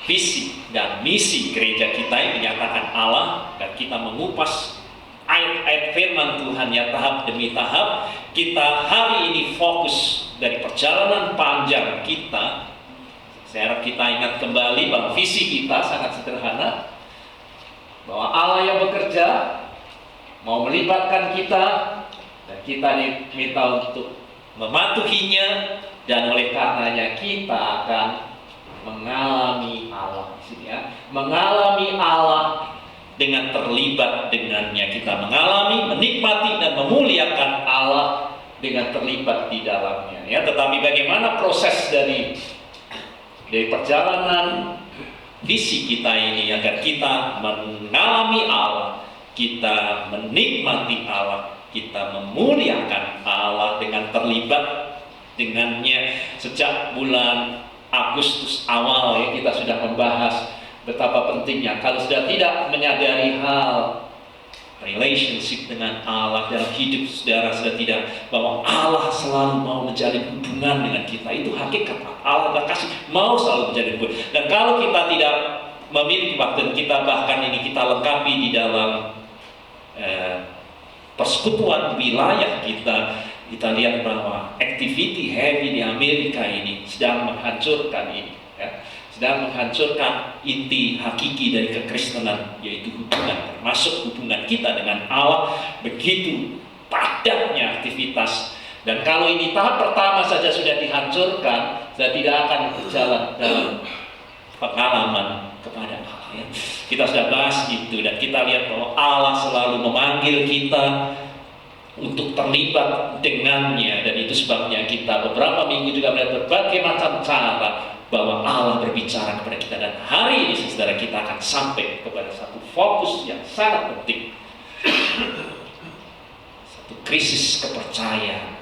visi dan misi gereja kita yang dinyatakan Allah, dan kita mengupas ayat-ayat firman Tuhan ya tahap demi tahap. Kita hari ini fokus dari perjalanan panjang kita. Saya harap kita ingat kembali bahwa visi kita sangat sederhana, bahwa Allah yang bekerja mau melibatkan kita, dan kita diminta untuk mematuhinya, dan oleh karenanya kita akan mengalami Allah di sini ya, mengalami Allah dengan terlibat dengannya. Kita mengalami, menikmati dan memuliakan Allah dengan terlibat di dalamnya ya. Tetapi bagaimana proses dari perjalanan visi kita ini agar kita mengalami Allah, kita menikmati Allah, kita memuliakan Allah dengan terlibat dengannya. Sejak bulan Agustus awal ya, kita sudah membahas betapa pentingnya kalau sudah tidak menyadari hal relationship dengan Allah dalam hidup saudara, sudah tidak, bahwa Allah selalu mau menjalin hubungan dengan kita. Itu hakikat Allah kasih, mau selalu menjalin hubungan. Dan kalau kita tidak memiliki waktu, kita bahkan ini kita lengkapi di dalam persekutuan wilayah kita lihat bahwa activity heavy di Amerika ini sedang menghancurkan ini ya, sedang menghancurkan inti hakiki dari kekristenan, yaitu hubungan, termasuk hubungan kita dengan Allah. Begitu padatnya aktivitas, dan kalau ini tahap pertama saja sudah dihancurkan, saya tidak akan berjalan dalam pengalaman kepada Allah ya. Kita sudah bahas itu, dan kita lihat bahwa Allah selalu memanggil kita untuk terlibat dengannya, dan itu sebabnya kita beberapa minggu juga melihat berbagai macam cara bahwa Allah berbicara kepada kita. Dan hari ini saudara, kita akan sampai kepada satu fokus yang sangat penting, satu krisis kepercayaan.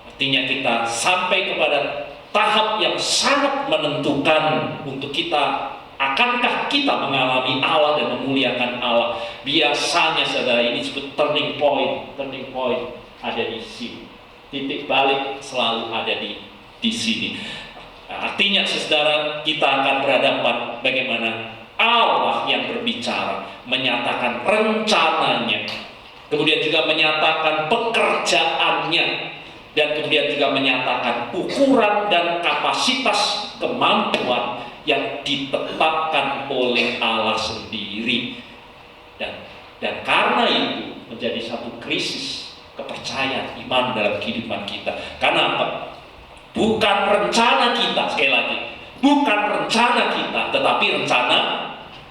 Artinya kita sampai kepada tahap yang sangat menentukan untuk kita, akankah kita mengalami Allah dan memuliakan Allah. Biasanya saudara, ini disebut turning point ada di sini, titik balik selalu ada di sini. Artinya saudara, kita akan berhadapan bagaimana Allah yang berbicara, menyatakan rencananya, kemudian juga menyatakan pekerjaannya, dan kemudian juga menyatakan ukuran dan kapasitas kemampuan yang ditetapkan oleh Allah sendiri. Dan karena itu menjadi satu krisis kepercayaan iman dalam kehidupan kita. Karena apa? Bukan rencana kita, sekali lagi, bukan rencana kita, tetapi rencana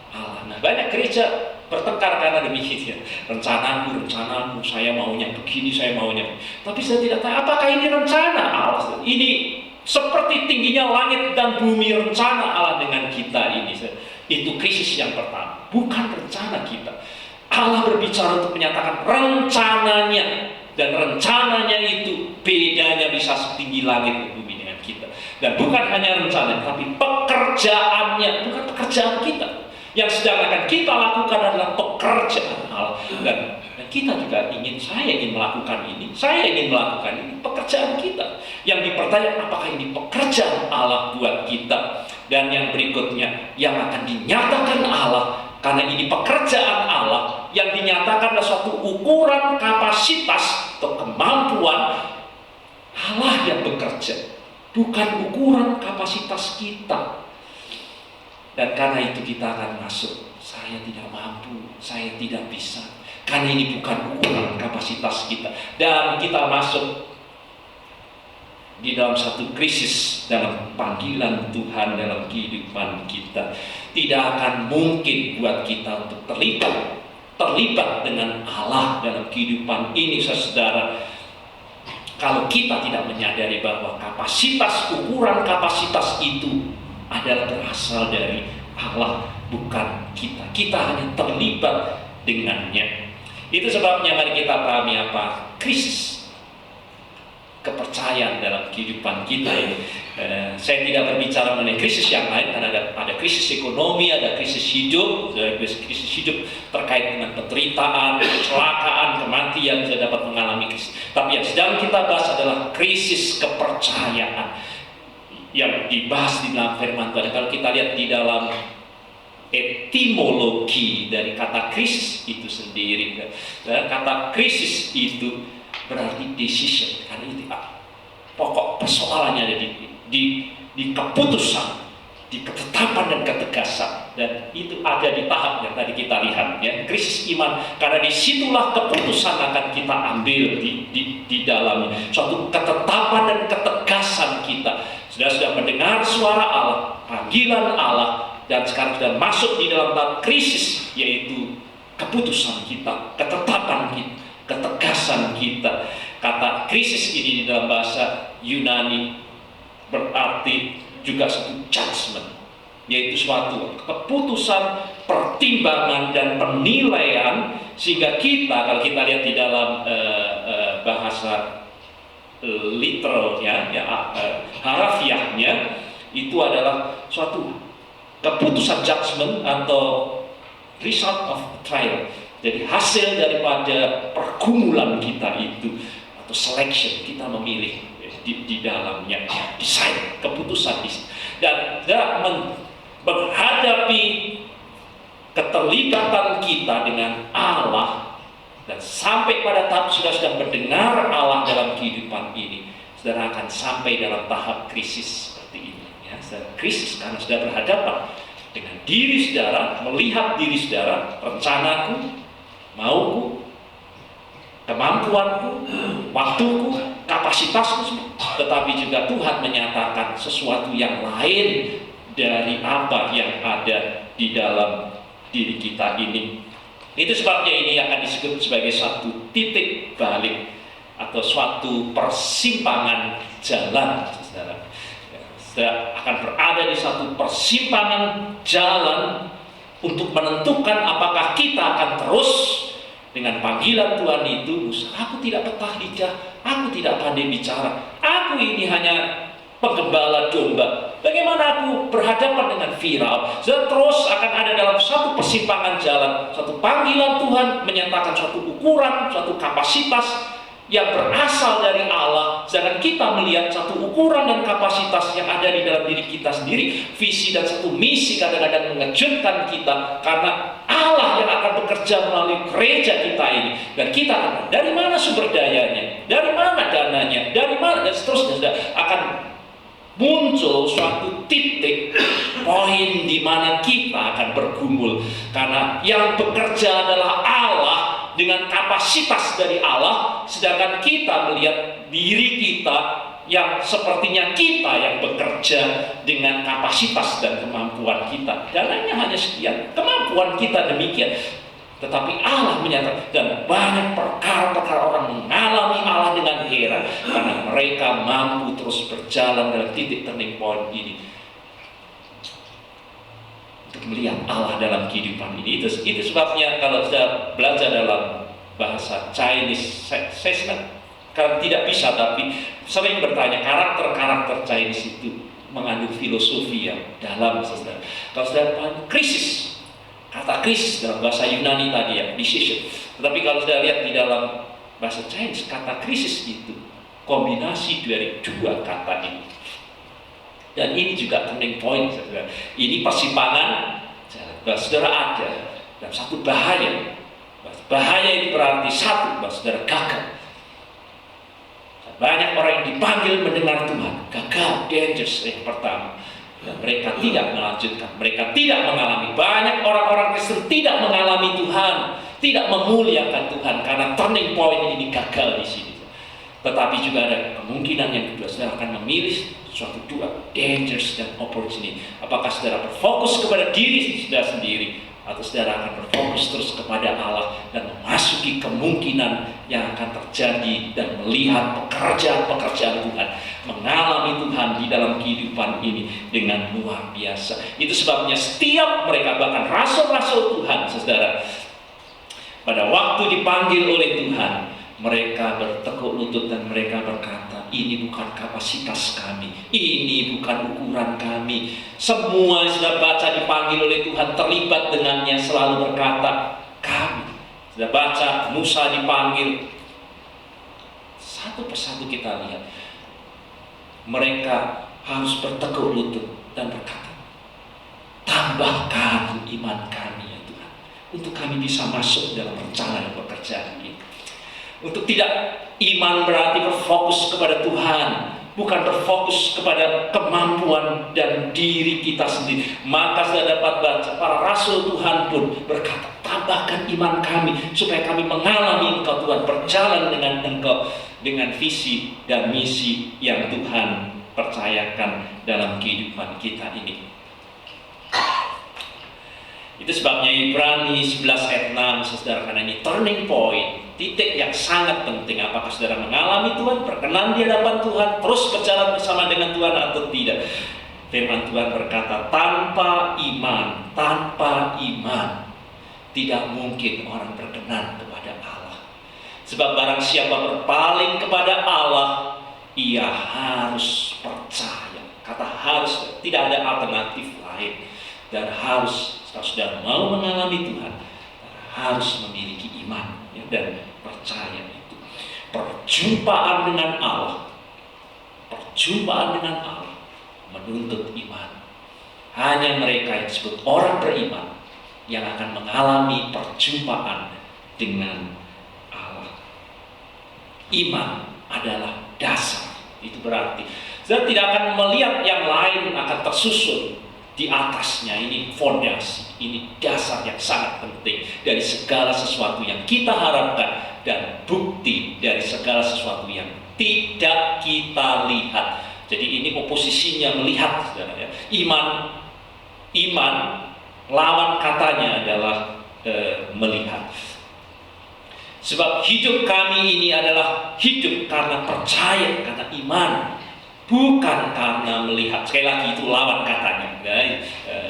Allah. Nah, banyak gereja bertengkar karena demikian. Rencanamu, saya maunya begini, saya maunya begini. Tapi saya tidak tahu apakah ini rencana Allah. Ini seperti tingginya langit dan bumi rencana Allah dengan kita ini. Itu krisis yang pertama, bukan rencana kita. Allah berbicara untuk menyatakan rencananya, dan rencananya itu bedanya bisa setinggi langit dan bumi dengan kita. Dan bukan hanya rencana, tapi pekerjaannya, bukan pekerjaan kita. Yang sedang akan kita lakukan adalah pekerjaan Allah. Dan kita juga saya ingin melakukan ini, pekerjaan kita. Yang dipertanya, apakah ini pekerjaan Allah buat kita? Dan yang berikutnya, yang akan dinyatakan Allah, karena ini pekerjaan Allah, yang dinyatakan adalah suatu ukuran kapasitas atau kemampuan Allah yang bekerja, bukan ukuran kapasitas kita. Dan karena itu kita akan masuk, saya tidak mampu, saya tidak bisa, karena ini bukan ukuran kapasitas kita. Dan kita masuk di dalam satu krisis dalam panggilan Tuhan dalam kehidupan kita. Tidak akan mungkin buat kita untuk terlibat dengan Allah dalam kehidupan ini, saudara, kalau kita tidak menyadari bahwa ukuran kapasitas itu adalah berasal dari Allah, bukan kita. Kita hanya terlibat dengannya. Itu sebabnya mari kita pahami apa krisis kepercayaan dalam kehidupan kita ini. Saya tidak berbicara mengenai krisis yang lain, karena ada krisis ekonomi, ada krisis hidup terkait dengan penderitaan, kecelakaan, kematian, saya dapat mengalami krisis. Tapi yang sedang kita bahas adalah krisis kepercayaan. yang dibahas di dalam firman Tuhan. Kalau kita lihat di dalam etimologi dari kata krisis itu sendiri, kata krisis itu berarti decision, karena itu pokok persoalannya ada di keputusan, di ketetapan dan ketegasan, dan itu ada di tahap yang tadi kita lihat, ya, krisis iman, karena disitulah keputusan akan kita ambil di dalamnya, suatu ketetapan dan ketegasan kita. Sudah mendengar suara Allah, panggilan Allah, dan sekarang sudah masuk di dalam tahap krisis, yaitu keputusan kita, ketetapan kita, ketegasan kita. Kata krisis ini di dalam bahasa Yunani berarti juga suatu judgment, yaitu suatu keputusan, pertimbangan dan penilaian, sehingga kita, kalau kita lihat di dalam bahasa literalnya, harafiahnya, itu adalah suatu keputusan judgment atau result of trial. Jadi hasil daripada pergumulan kita itu, atau selection, kita memilih di dalamnya, decide, keputusan dan menghadapi keterlibatan kita dengan Allah. Dan sampai pada tahap sudah mendengar Allah dalam kehidupan ini, saudara akan sampai dalam tahap krisis seperti ini, ya. Krisis karena sudah berhadapan dengan diri saudara, melihat diri saudara, rencanaku, mauku, kemampuanku, waktuku, kapasitasku, tetapi juga Tuhan menyatakan sesuatu yang lain dari apa yang ada di dalam diri kita ini. Itu sebabnya ini akan disebut sebagai satu titik balik atau suatu persimpangan jalan, saudara. Saudara akan berada di satu persimpangan jalan untuk menentukan apakah kita akan terus dengan panggilan Tuhan itu. Aku tidak petah lidah, aku tidak pandai bicara, aku ini hanya penggembala domba. Bagaimana aku berhadapan dengan viral? Terus akan ada dalam satu persimpangan jalan, satu panggilan Tuhan menyatakan suatu ukuran, suatu kapasitas yang berasal dari Allah, sedangkan kita melihat satu ukuran dan kapasitas yang ada di dalam diri kita sendiri, visi dan satu misi kadang-kadang mengejutkan kita, karena Allah yang akan bekerja melalui gereja kita ini, dan kita akan, dari mana sumber dayanya, dari mana dananya, dari mana, dan seterusnya, akan muncul suatu titik poin di mana kita akan bergumul, karena yang bekerja adalah Allah dengan kapasitas dari Allah, sedangkan kita melihat diri kita yang sepertinya kita yang bekerja dengan kapasitas dan kemampuan kita. Dananya hanya sekian, kemampuan kita demikian. Tetapi Allah menyatakan, dan banyak perkara-perkara orang mengalami Allah dengan heran, karena mereka mampu terus berjalan dalam titik turning point ini, untuk melihat Allah dalam kehidupan ini. Itu sebabnya kalau saya belajar dalam bahasa Chinese, saya kalau tidak bisa, tapi sering bertanya, karakter-karakter Chinese itu mengandung filosofi yang dalam, saudara. Kalau sudah krisis, kata krisis dalam bahasa Yunani tadi ya, decision. Tetapi kalau sudah lihat di dalam bahasa Chinese, kata krisis itu kombinasi dari dua kata ini. Dan ini juga turning point, saudara. Ini persimpangan, saudara, ada dalam satu bahaya. Bahaya ini berarti satu, saudara, gagal. Banyak orang yang dipanggil mendengar Tuhan, gagal, dangerous yang pertama. Dan mereka tidak melanjutkan, mereka tidak mengalami. Banyak orang-orang Kristen tidak mengalami Tuhan, tidak memuliakan Tuhan karena turning point ini gagal di sini. Tetapi juga ada kemungkinan yang kedua, saudara akan memilih suatu dua, dangers dan opportunity. Apakah saudara berfokus kepada diri saudara sendiri, atau saudara akan berfokus terus kepada Allah dan memasuki kemungkinan yang akan terjadi dan melihat pekerjaan-pekerjaan Tuhan, mengalami Tuhan di dalam kehidupan ini dengan luar biasa. Itu sebabnya setiap mereka, bahkan rasul-rasul Tuhan, saudara, pada waktu dipanggil oleh Tuhan, mereka bertekuk lutut dan mereka berkata, ini bukan kapasitas kami, ini bukan ukuran kami. Semua yang sudah baca dipanggil oleh Tuhan, terlibat dengannya, selalu berkata, kami. Sudah baca Musa dipanggil, satu persatu kita lihat, mereka harus bertekuk lutut dan berkata, tambahkan iman kami ya Tuhan, untuk kami bisa masuk dalam rencana dan pekerjaan ini. Untuk tidak iman berarti berfokus kepada Tuhan, bukan berfokus kepada kemampuan dan diri kita sendiri. Maka sudah dapat baca, para rasul Tuhan pun berkata, tambahkan iman kami supaya kami mengalami Engkau Tuhan, berjalan dengan Engkau, dengan visi dan misi yang Tuhan percayakan dalam kehidupan kita ini. Itu sebabnya Ibrani 11 ayat 6, saudara, karena ini turning point, titik yang sangat penting. Apakah saudara mengalami Tuhan, berkenan di hadapan Tuhan, terus berjalan bersama dengan Tuhan atau tidak? Firman Tuhan berkata, tanpa iman tidak mungkin orang berkenan kepada Allah. Sebab barang siapa berpaling kepada Allah, ia harus percaya. Kata harus, tidak ada alternatif lain. Dan harus, kalau sudah mau mengalami Tuhan, harus memiliki iman ya, dan percaya itu. Perjumpaan dengan Allah menuntut iman. Hanya mereka yang disebut orang beriman yang akan mengalami perjumpaan dengan Allah. Iman adalah dasar. Itu berarti saya tidak akan melihat yang lain akan tersusun di atasnya. Ini fondasi, ini dasar yang sangat penting dari segala sesuatu yang kita harapkan dan bukti dari segala sesuatu yang tidak kita lihat. Jadi ini oposisinya melihat, saudara ya. Iman lawan katanya adalah melihat. Sebab hidup kami ini adalah hidup karena percaya, karena iman, bukan karena melihat. Sekali lagi itu lawan katanya.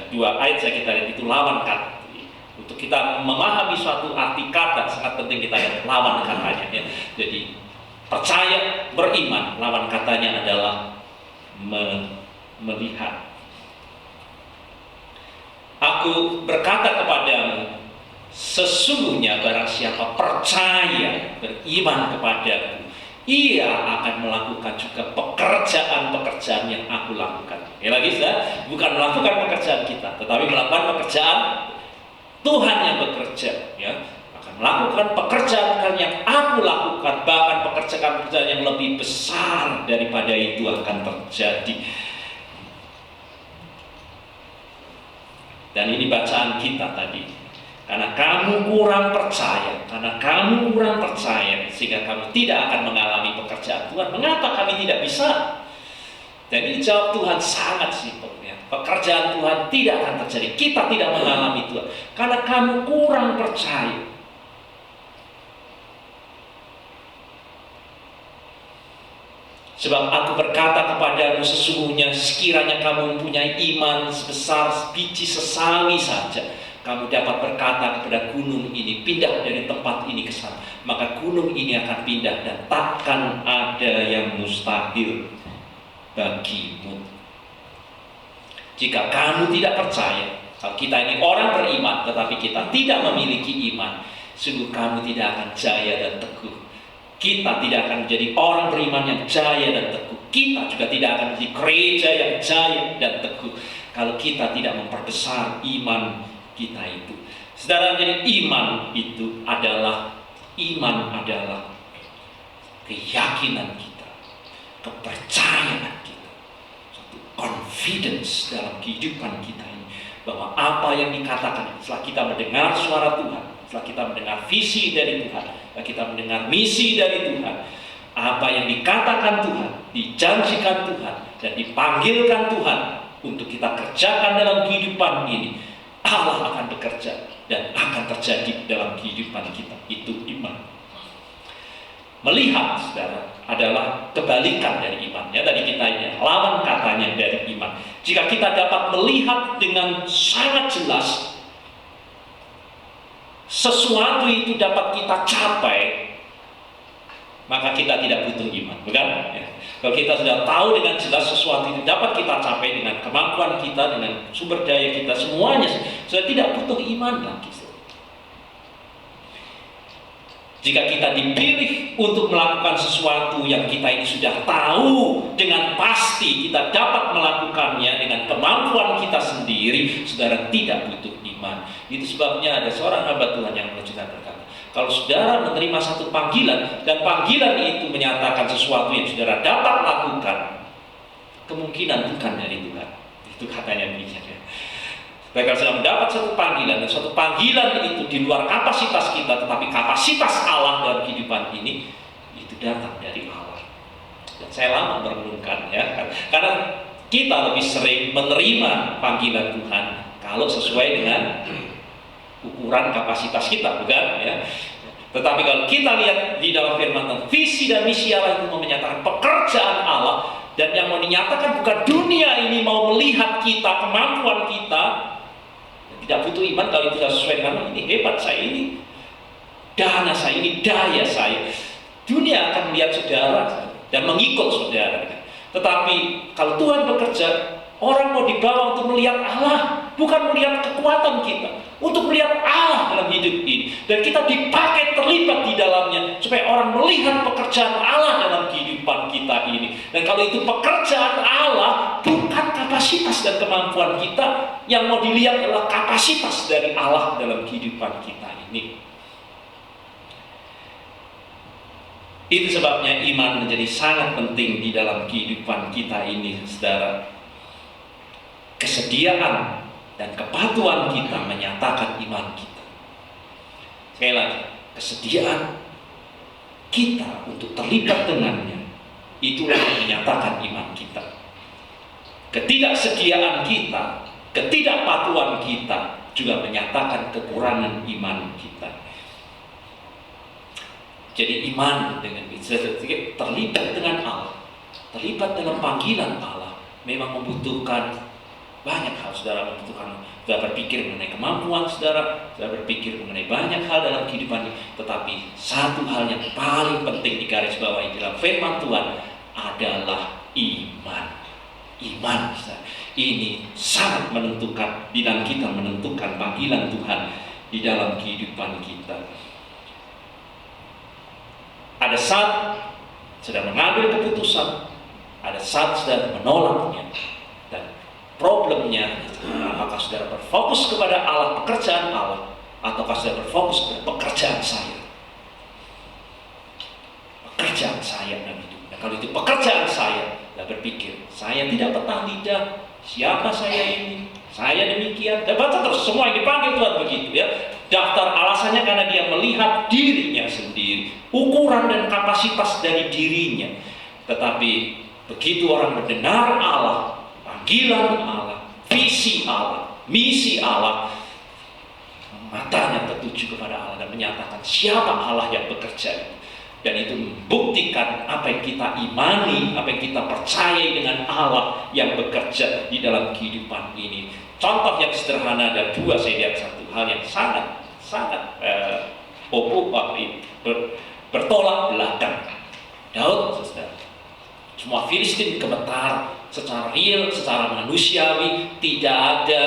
Dua ayat saya kita lihat itu lawan kata. Untuk kita memahami suatu arti kata sangat penting kita lihat lawan katanya ya. Jadi percaya, beriman, lawan katanya adalah melihat. Aku berkata kepadamu, sesungguhnya barang siapa percaya, beriman kepadaku, ia akan melakukan juga pekerjaan-pekerjaan yang aku lakukan. Ya lagi sudah, bukan melakukan pekerjaan kita, tetapi melakukan pekerjaan Tuhan yang bekerja. Ya, akan melakukan pekerjaan yang aku lakukan, bahkan pekerjaan-pekerjaan yang lebih besar daripada itu akan terjadi. Dan ini bacaan kita tadi. Karena kamu kurang percaya, sehingga kamu tidak akan mengalami pekerjaan Tuhan. Mengapa kami tidak bisa? Dan ini jawab Tuhan sangat simpel ya. Pekerjaan Tuhan tidak akan terjadi. Kita tidak mengalami Tuhan karena kamu kurang percaya. Sebab aku berkata kepadamu, sesungguhnya sekiranya kamu mempunyai iman sebesar biji sesawi saja, kamu dapat berkata kepada gunung ini, pindah dari tempat ini ke sana, maka gunung ini akan pindah dan takkan ada yang mustahil bagimu. Jika kamu tidak percaya, kalau kita ini orang beriman tetapi kita tidak memiliki iman, sungguh kamu tidak akan jaya dan teguh. Kita tidak akan menjadi orang beriman yang jaya dan teguh. Kita juga tidak akan menjadi gereja yang jaya dan teguh kalau kita tidak memperbesar iman kita itu. Saudara, jadi iman adalah keyakinan kita, kepercayaan kita, suatu confidence dalam kehidupan kita ini, bahwa apa yang dikatakan setelah kita mendengar suara Tuhan, setelah kita mendengar visi dari Tuhan, setelah kita mendengar misi dari Tuhan, apa yang dikatakan Tuhan, dijanjikan Tuhan, dan dipanggilkan Tuhan untuk kita kerjakan dalam kehidupan ini, Allah akan bekerja dan akan terjadi dalam kehidupan kita. Itu iman. Melihat, saudara, adalah kebalikan dari iman. Ya, tadi kita ini lawan katanya dari iman. Jika kita dapat melihat dengan sangat jelas sesuatu itu dapat kita capai, maka kita tidak butuh iman, bukan? Ya. Kalau kita sudah tahu dengan jelas sesuatu itu dapat kita capai dengan kemampuan kita, dengan sumber daya kita, semuanya sudah tidak butuh iman lagi. Jika kita dipilih untuk melakukan sesuatu yang kita ini sudah tahu dengan pasti kita dapat melakukannya dengan kemampuan kita sendiri, saudara tidak butuh iman. Itu sebabnya ada seorang hamba Tuhan yang melanjutkan berkata, kalau saudara menerima satu panggilan dan panggilan itu menyatakan sesuatu yang saudara dapat lakukan, kemungkinan bukan dari Tuhan. Itu katanya demikian. Baik, kalau sudah mendapat satu panggilan, dan suatu panggilan itu di luar kapasitas kita, tetapi kapasitas Allah dalam kehidupan ini, itu datang dari Allah. Dan saya lama merenungkan ya, karena kita lebih sering menerima panggilan Tuhan kalau sesuai dengan ukuran kapasitas kita, bukan ya. Tetapi kalau kita lihat di dalam firman Tuhan, visi dan misi Allah itu menyatakan pekerjaan Allah, dan yang mau dinyatakan bukan dunia ini mau melihat kita, kemampuan kita. Tidak butuh iman kalau itu tidak sesuai dengan ini hebat saya, ini dana saya, ini daya saya. Dunia akan melihat saudara dan mengikut saudara. Tetapi kalau Tuhan bekerja, orang mau dibawa untuk melihat Allah, bukan melihat kekuatan kita, untuk melihat Allah dalam hidup ini. Dan kita dipakai terlibat di dalamnya supaya orang melihat pekerjaan Allah dalam kehidupan kita ini. Dan kalau itu pekerjaan Allah, bukan kapasitas dan kemampuan kita, yang mau dilihat adalah kapasitas dari Allah dalam kehidupan kita ini. Itu sebabnya iman menjadi sangat penting di dalam kehidupan kita ini, saudara. Kesediaan dan kepatuhan kita menyatakan iman kita. Sekali lagi, kesediaan kita untuk terlibat dengannya, itulah yang menyatakan iman kita. Ketidaksediaan kita, ketidakpatuhan kita juga menyatakan kekurangan iman kita. Jadi iman dengan terlibat dengan Allah, terlibat dalam panggilan Allah, memang membutuhkan banyak hal. Saudara membutuhkan, saudara berpikir mengenai kemampuan saudara berpikir mengenai banyak hal dalam kehidupan ini. Tetapi satu hal yang paling penting digarisbawahi dalam firman Tuhan adalah iman. Iman, saudara, ini sangat menentukan di dalam kita menentukan panggilan Tuhan di dalam kehidupan kita. Ada saat sedang mengambil keputusan, ada saat sedang menolaknya. Dan problemnya, apakah saudara berfokus kepada Allah, pekerjaan Allah, ataukah saudara berfokus kepada pekerjaan saya? Pekerjaan saya dalam hidup. Nah, kalau itu pekerjaan saya, saya berpikir, saya tidak petah lidah, siapa saya ini? Saya demikian. Dan baca terus, semua yang dipanggil Tuhan begitu ya. Daftar alasannya karena dia melihat dirinya sendiri, ukuran dan kapasitas dari dirinya. Tetapi begitu orang mendengar Allah, panggilan Allah, visi Allah, misi Allah, matanya tertuju kepada Allah dan menyatakan siapa Allah yang bekerja. Dan itu membuktikan apa yang kita imani, apa yang kita percayai dengan Allah yang bekerja di dalam kehidupan ini. Contoh yang sederhana ada dua, saya lihat satu hal yang sangat bertolak belakang. Daud, saudara, semua Filistin gemetar secara real, secara manusiawi, tidak ada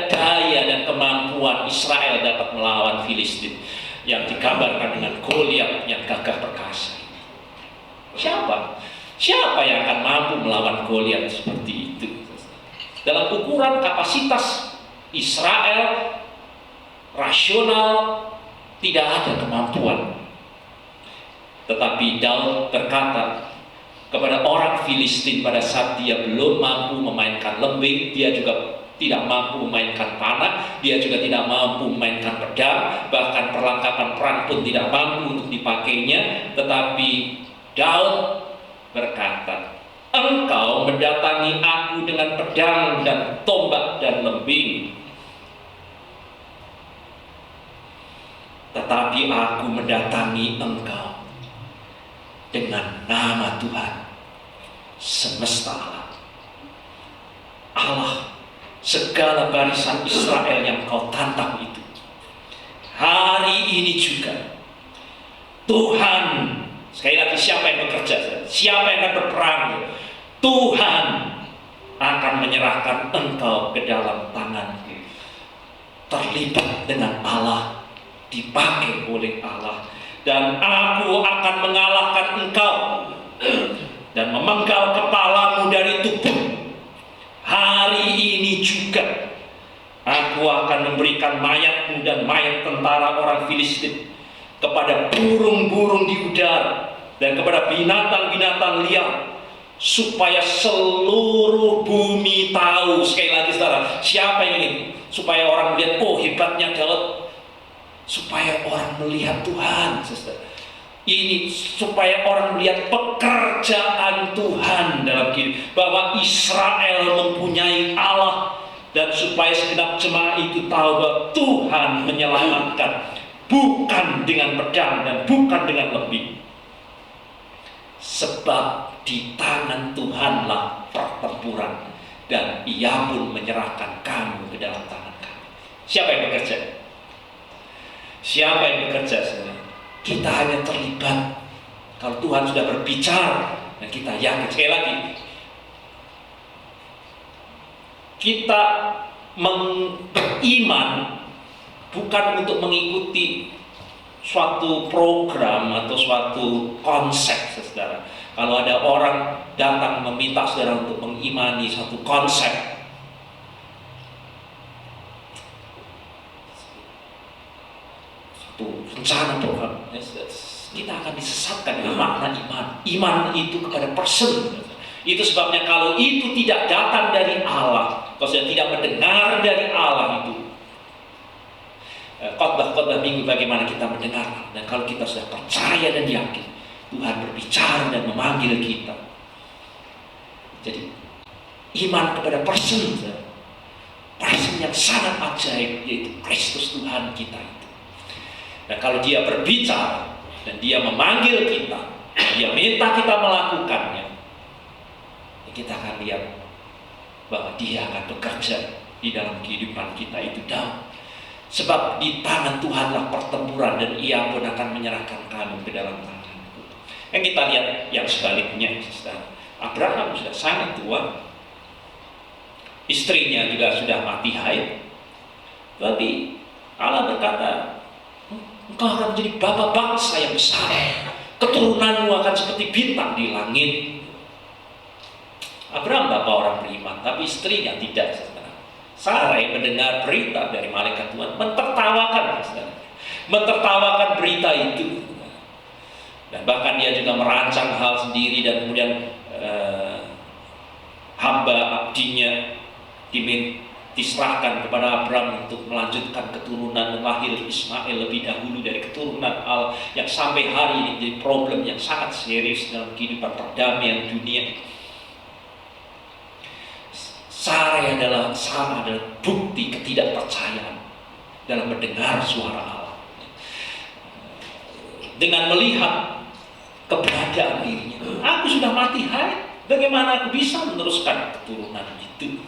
daya dan kemampuan Israel dapat melawan Filistin yang digambarkan dengan Goliat yang gagah perkasa. Siapa yang akan mampu melawan Goliat seperti itu? Dalam ukuran kapasitas Israel rasional tidak ada kemampuan. Tetapi Daud berkata kepada orang Filistin pada saat dia belum mampu memainkan lembing, dia juga tidak mampu memainkan panah, dia juga tidak mampu memainkan pedang, bahkan perlengkapan perang pun tidak mampu untuk dipakainya. Tetapi Daud berkata, engkau mendatangi aku dengan pedang dan tombak dan lembing, tetapi aku mendatangi engkau dengan nama Tuhan semesta alam, Allah segala barisan Israel yang kau tantang itu. Hari ini juga Tuhan, sekali lagi, siapa yang bekerja, siapa yang akan berperang, Tuhan akan menyerahkan engkau ke dalam tanganku. Terlibat dengan Allah dipakai oleh Allah. Dan aku akan mengalahkan engkau dan memenggal kepalamu dari tubuh. Hari ini juga aku akan memberikan mayatmu dan mayat tentara orang Filistin kepada burung-burung di udara dan kepada binatang-binatang liar, supaya seluruh bumi tahu. Sekali lagi saudara, siapa yang ingin supaya orang melihat, oh hebatnya Daud? Supaya orang melihat Tuhan, saudara. Ini supaya orang melihat pekerjaan Tuhan dalam hidup, bahwa Israel mempunyai Allah, dan supaya segenap jemaat itu tahu bahwa Tuhan menyelamatkan, bukan dengan pedang dan bukan dengan lebih. Sebab di tangan Tuhanlah pertempuran, dan Ia pun menyerahkan kamu ke dalam tangan kami. Siapa yang bekerja? Siapa yang bekerja, saudara? Kita hanya terlibat kalau Tuhan sudah berbicara, dan kita yakin. Sekali lagi, kita beriman bukan untuk mengikuti suatu program atau suatu konsep, saudara. Kalau ada orang datang meminta saudara untuk mengimani suatu konsep, suatu rencana program, kita akan disesatkan dengan makna iman. Iman itu kepada person. Itu sebabnya kalau itu tidak datang dari Allah, kalau sudah tidak mendengar dari Allah, itu khotbah minggu bagaimana kita mendengar. Dan kalau kita sudah percaya dan yakin Tuhan berbicara dan memanggil kita, jadi iman kepada person yang sangat ajaib, yaitu Kristus Tuhan kita itu. Dan kalau Dia berbicara dan Dia memanggil kita, Dia minta kita melakukannya, kita akan lihat bahwa Dia akan bekerja di dalam kehidupan kita itu dalam. Sebab di tangan Tuhanlah pertempuran, dan Ia pun akan menyerahkan kamu ke dalam tanganku. Yang kita lihat yang sebaliknya, saudara. Abraham sudah sangat tua, istrinya juga sudah mati haid, tapi Allah berkata, engkau akan menjadi bapa bangsa yang besar, keturunanmu akan seperti bintang di langit. Abraham bapak orang beriman, tapi istrinya tidak, saudara. Sarai mendengar berita dari malaikat Tuhan, mentertawakan, saudara. Mentertawakan berita itu, dan bahkan dia juga merancang hal sendiri, dan kemudian hamba abdinya diserahkan kepada Abraham untuk melanjutkan keturunan, dan lahir Ismail lebih dahulu dari keturunan Allah, yang sampai hari ini menjadi problem yang sangat serius dalam kehidupan perdamaian dunia. Sarai adalah bukti ketidakpercayaan dalam mendengar suara Allah. Dengan melihat keberadaan dirinya, aku sudah mati haid, bagaimana aku bisa meneruskan keturunan itu?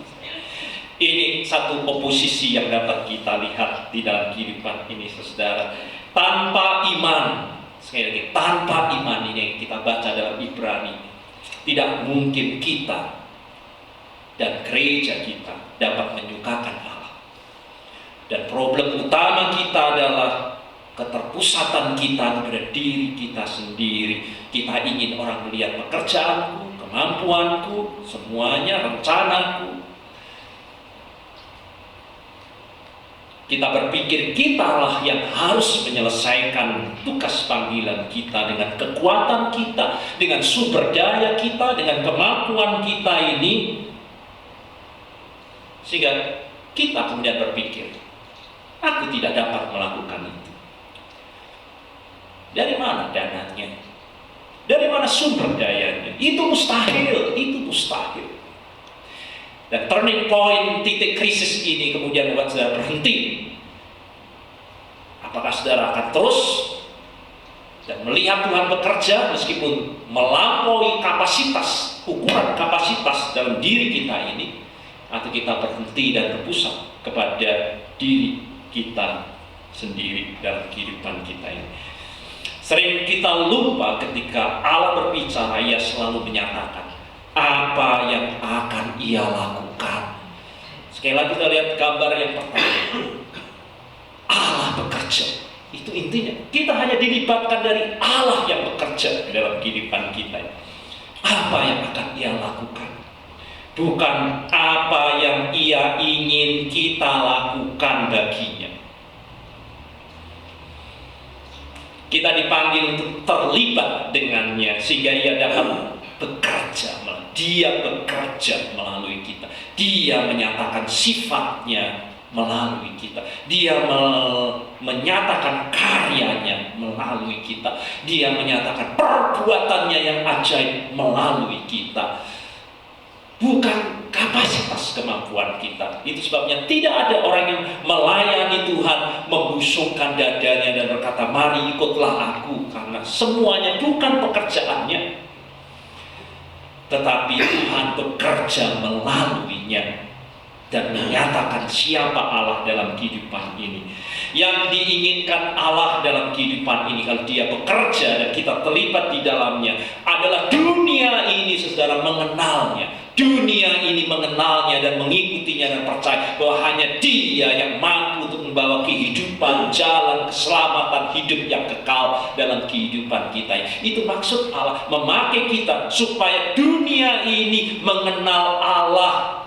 Ini satu oposisi yang dapat kita lihat di dalam kehidupan ini, saudara. Tanpa iman, sekali lagi, tanpa iman ini yang kita baca dalam Ibrani, tidak mungkin kita dan gereja kita dapat menyukakan Allah. Dan problem utama kita adalah keterpusatan kita kepada diri kita sendiri. Kita ingin orang melihat pekerjaanku, kemampuanku, semuanya, rencanaku. Kita berpikir kitalah yang harus menyelesaikan tugas panggilan kita dengan kekuatan kita, dengan sumber daya kita, dengan kemampuan kita ini. Sehingga kita kemudian berpikir, aku tidak dapat melakukan itu. Dari mana dananya? Dari mana sumber dayanya? Itu mustahil, itu mustahil. Dan turning point, titik krisis ini kemudian membuat saudara berhenti. Apakah saudara akan terus dan melihat Tuhan bekerja meskipun melampaui kapasitas, ukuran kapasitas dalam diri kita ini, atau kita berhenti dan berpusat kepada diri kita sendiri dalam kehidupan kita ini? Sering kita lupa ketika Allah berbicara, Ia selalu menyatakan apa yang akan Ia lakukan. Sekali lagi kita lihat gambar yang pertama. Allah bekerja. Itu intinya. Kita hanya dilibatkan dari Allah yang bekerja dalam kehidupan kita. Apa yang akan Ia lakukan? Bukan apa yang Ia ingin kita lakukan baginya. Kita dipanggil untuk terlibat dengannya sehingga Ia dapat bekerja. Dia bekerja melalui kita. Dia menyatakan sifatnya melalui kita. Dia menyatakan karyanya melalui kita. Dia menyatakan perbuatannya yang ajaib melalui kita. Bukan kapasitas kemampuan kita. Itu sebabnya tidak ada orang yang melayani Tuhan membusungkan dadanya dan berkata, mari ikutlah aku, karena semuanya bukan pekerjaannya, tetapi Tuhan bekerja melaluinya dan menyatakan siapa Allah dalam kehidupan ini. Yang diinginkan Allah dalam kehidupan ini, kalau Dia bekerja dan kita terlibat di dalamnya, adalah dunia ini, saudara, mengenalnya. Dunia ini mengenalnya dan mengikutinya dan percaya bahwa hanya Dia yang mampu untuk membawa kehidupan, jalan, keselamatan, hidup yang kekal dalam kehidupan kita. Itu maksud Allah memakai kita supaya dunia ini mengenal Allah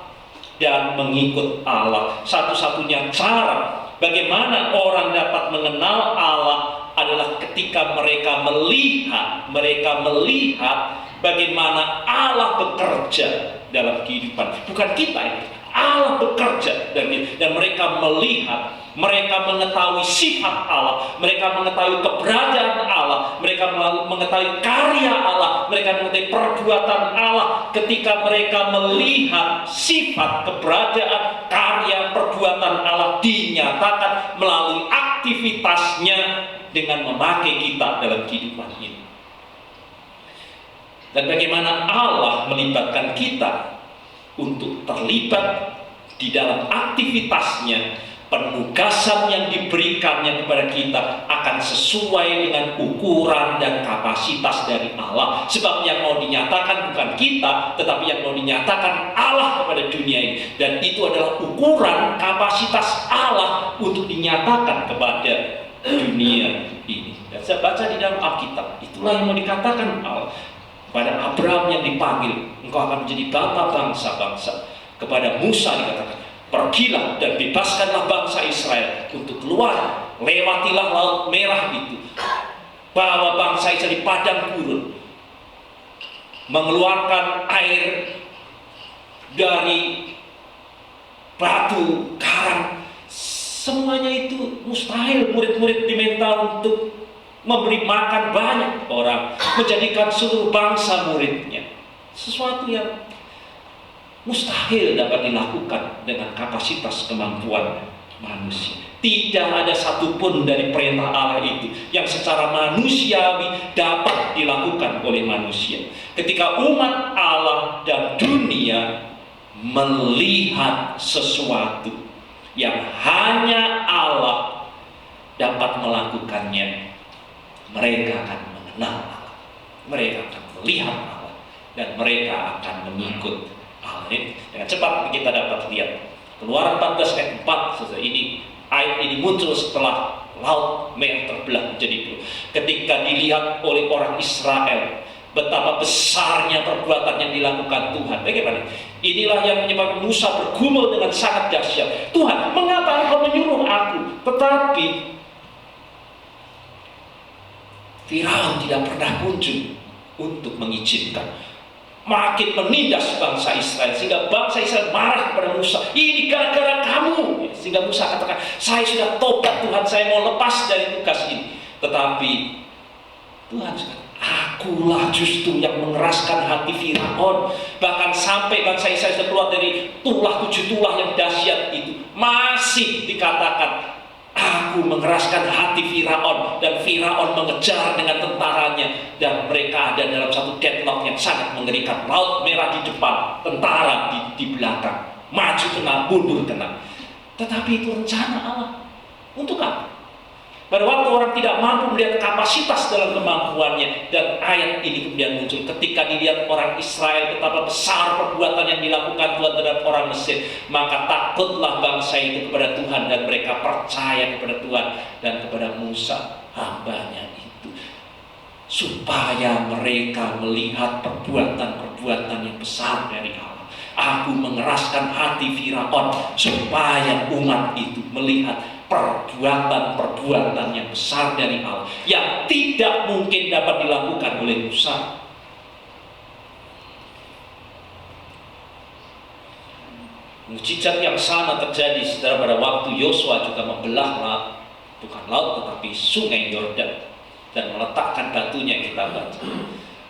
dan mengikut Allah. Satu-satunya cara bagaimana orang dapat mengenal Allah adalah ketika mereka melihat bagaimana Allah bekerja dalam kehidupan. Bukan kita ini, Allah bekerja dan mereka melihat, mereka mengetahui sifat Allah, mereka mengetahui keberadaan Allah, mereka mengetahui karya Allah, mereka mengetahui perbuatan Allah. Ketika mereka melihat sifat, keberadaan, karya, perbuatan Allah dinyatakan melalui aktivitasnya dengan memakai kita dalam kehidupan ini. Dan bagaimana Allah melibatkan kita untuk terlibat di dalam aktivitasnya, penugasan yang diberikannya kepada kita akan sesuai dengan ukuran dan kapasitas dari Allah. Sebab yang mau dinyatakan bukan kita, tetapi yang mau dinyatakan Allah kepada dunia ini. Dan itu adalah ukuran kapasitas Allah untuk dinyatakan kepada dunia ini. Dan saya baca di dalam Alkitab, itulah yang mau dikatakan Allah kepada Abraham yang dipanggil, engkau akan menjadi bapa bangsa-bangsa. Kepada Musa dikatakan, pergilah dan bebaskanlah bangsa Israel untuk keluar, lewatilah Laut Merah itu, bawa bangsa Israel di padang gurun, mengeluarkan air dari batu karang. Semuanya itu mustahil. Murid-murid diminta untuk memberi makan banyak orang, menjadikan seluruh bangsa muridnya. Sesuatu yang mustahil dapat dilakukan dengan kapasitas kemampuan manusia. Tidak ada satupun dari perintah Allah itu yang secara manusiawi dapat dilakukan oleh manusia. Ketika umat Allah dan dunia melihat sesuatu yang hanya Allah dapat melakukannya, mereka akan mengenal Allah, mereka akan melihat Allah, dan mereka akan mengikut Allah. Dengan cepat kita dapat lihat Keluaran 14 ayat 4. Ayat ini muncul setelah Laut Merah terbelah menjadi dua. Ketika dilihat oleh orang Israel betapa besarnya perbuatan yang dilakukan Tuhan. Bagaimana? Inilah yang menyebabkan Musa bergumul dengan sangat dahsyat. Tuhan, mengapa Engkau menyuruh aku? Tetapi Firaun tidak pernah kunjung untuk mengizinkan. Makin menindas bangsa Israel sehingga bangsa Israel marah kepada Musa. Ini gara-gara kamu. Sehingga Musa katakan, saya sudah tobat Tuhan, saya mau lepas dari tugas ini. Tetapi Tuhan sudah, akulah justru yang mengeraskan hati Firaun. Bahkan sampai bangsa Israel sudah keluar dari 7 tulah yang dahsyat itu, masih dikatakan, aku mengeraskan hati Firaun, dan Firaun mengejar dengan tentaranya, dan mereka ada dalam satu deadlock yang sangat mengerikan. Laut Merah di depan, tentara di belakang, maju kena, mundur kena. Tetapi itu rencana Allah. Untuk apa? Pada waktu orang tidak mampu melihat kapasitas dalam kemampuannya, dan ayat ini kemudian muncul ketika dilihat orang Israel betapa besar perbuatan yang dilakukan Tuhan terhadap orang Mesir, maka takutlah bangsa itu kepada Tuhan dan mereka percaya kepada Tuhan dan kepada Musa hambanya itu, supaya mereka melihat perbuatan-perbuatan yang besar dari Allah. Aku mengeraskan hati Firaun supaya umat itu melihat perbuatan-perbuatan yang besar dari Allah yang tidak mungkin dapat dilakukan oleh Musa. Mujizat yang sama terjadi saudara pada waktu Yosua juga membelah laut, bukan laut tetapi sungai Yordan, dan meletakkan batunya, kita baca.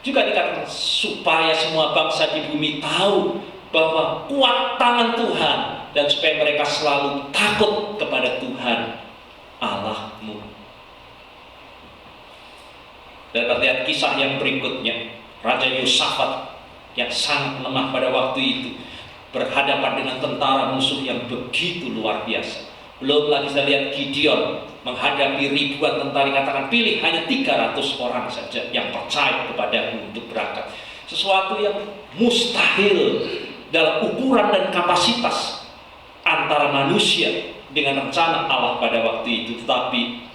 Juga dikatakan supaya semua bangsa di bumi tahu bahwa kuat tangan Tuhan, dan supaya mereka selalu takut kepada Tuhan Allahmu. Dan kita lihat kisah yang berikutnya, Raja Yosafat yang sangat lemah pada waktu itu berhadapan dengan tentara musuh yang begitu luar biasa. Belum lagi kita lihat Gideon menghadapi ribuan tentara, katakan pilih hanya 300 orang saja yang percaya kepadamu untuk berangkat. Sesuatu yang mustahil dalam ukuran dan kapasitas antara manusia dengan rencana Allah pada waktu itu. Tetapi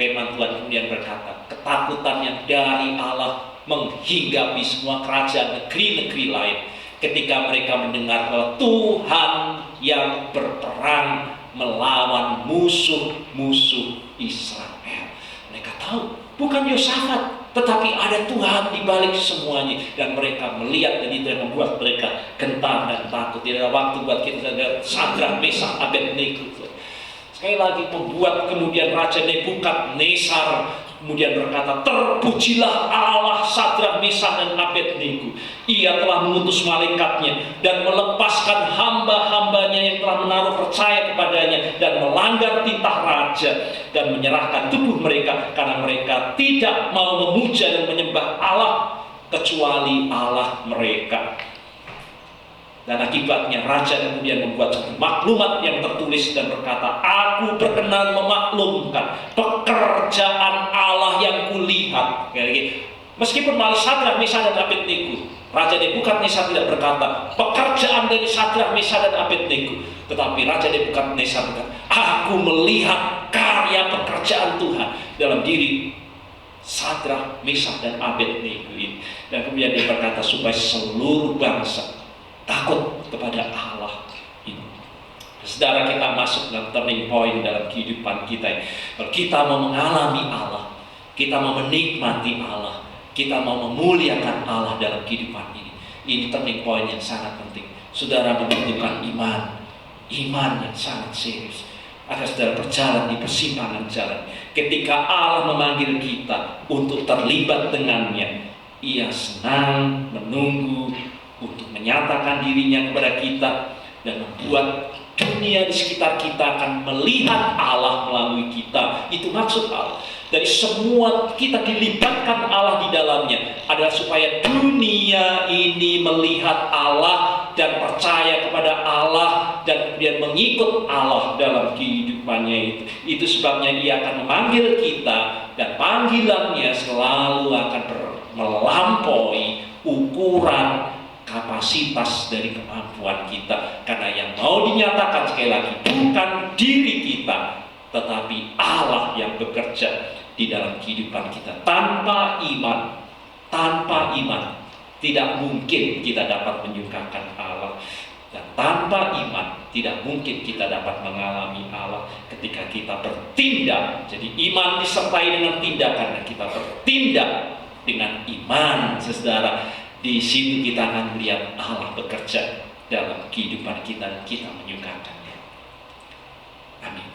firman Tuhan kemudian berkata, ketakutan yang dari Allah menghinggapi semua kerajaan negeri-negeri lain ketika mereka mendengar bahwa Tuhan yang berperang melawan musuh-musuh Israel. Mereka tahu bukan Yosafat, tetapi ada Tuhan di balik semuanya, dan mereka melihat, dan itu yang membuat mereka gentar dan takut. Tidak ada waktu buat kita lihat Sadrak, Mesak, Abednego. Sekali lagi membuat kemudian Raja Nebukadnezar kemudian berkata, terpujilah Allah Sadrak, Mesak, dan Abednego. Ia telah mengutus malaikatnya dan melepaskan hamba-hambanya yang telah menaruh percaya kepadanya dan melanggar titah raja, dan menyerahkan tubuh mereka karena mereka tidak mau memuja dan menyembah Allah kecuali Allah mereka. Dan akibatnya raja kemudian membuat satu maklumat yang tertulis dan berkata, aku berkenan memaklumkan pekerjaan Allah yang kulihat. Meskipun melalui Sadrak, Mesak, dan Abednego, Raja Nebukadnezar tidak berkata pekerjaan dari Sadrak, Mesak, dan Abednego, tetapi Raja Nebukadnezar berkata, aku melihat karya pekerjaan Tuhan dalam diri Sadrak, Mesak, dan Abednego ini. Dan kemudian dia berkata supaya seluruh bangsa takut kepada Allah ini. Saudara, kita masuk dalam turning point dalam kehidupan kita. Kalau kita mau mengalami Allah, kita mau menikmati Allah, kita mau memuliakan Allah dalam kehidupan ini turning point yang sangat penting. Saudara membutuhkan iman yang sangat serius agar saudara berjalan di persimpangan jalan. Ketika Allah memanggil kita untuk terlibat dengannya, Ia senang menunggu untuk menyatakan dirinya kepada kita dan membuat dunia di sekitar kita akan melihat Allah melalui kita. Itu maksud Allah. Dari semua kita dilibatkan Allah di dalamnya adalah supaya dunia ini melihat Allah dan percaya kepada Allah dan kemudian mengikut Allah dalam kehidupannya itu. Itu sebabnya Ia akan memanggil kita, dan panggilannya selalu akan melampaui ukuran kapasitas dari kemampuan kita. Karena yang mau dinyatakan sekali lagi bukan diri kita, tetapi Allah yang bekerja di dalam kehidupan kita. Tanpa iman tidak mungkin kita dapat menyukakan Allah. Dan tanpa iman tidak mungkin kita dapat mengalami Allah ketika kita bertindak. Jadi iman disertai dengan tindakan, dan kita bertindak dengan iman, saudara. Di situ kita akan melihat Allah bekerja dalam kehidupan kita dan kita menyukakannya. Amin.